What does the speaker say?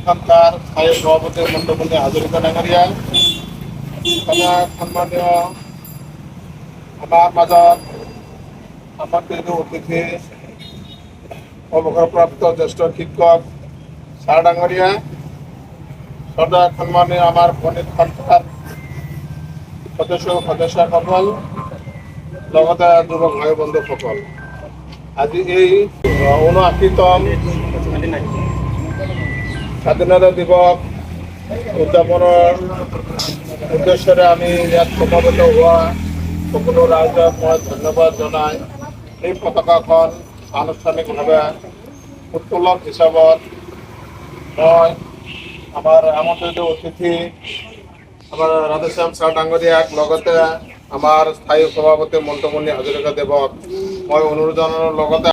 এখানকাৰ স্থায়ী সভাপতি মন্ডপমণি হাজৰিকা ডাঙৰিয়া, সম্মানীয় আমাৰ মাজত আমাদেৰ অতিথি অবসৰপ্ৰাপ্ত জ্যেষ্ঠ শিক্ষক ছাৰ ডাঙৰীয়া, সদা সম্মানীয় আমাৰ বণিক সন্থাৰ সদস্যসকল, লগতে যুৱক ভাই বন্ধুসকল, আজি এই ৭৯তম স্বাধীনতা দিৱস উদযাপনৰ উদ্দেশ্যৰে আমি ইয়াত সমবেত হোৱা সকলো ৰাইজক মই ধন্যবাদ জনাই এই পতাকাখন আনুষ্ঠানিকভাৱে উত্তোলন হিচাপত মই আমাৰ আমন্ত্ৰিত অতিথি আমাৰ ৰাধেশ্যাম ছাৰ ডাঙৰীয়াক লগতে আমাৰ স্থায়ী সভাপতি মন্টুমণি হাজৰিকা দেৱক মই অনুৰোধ জনাৰ লগতে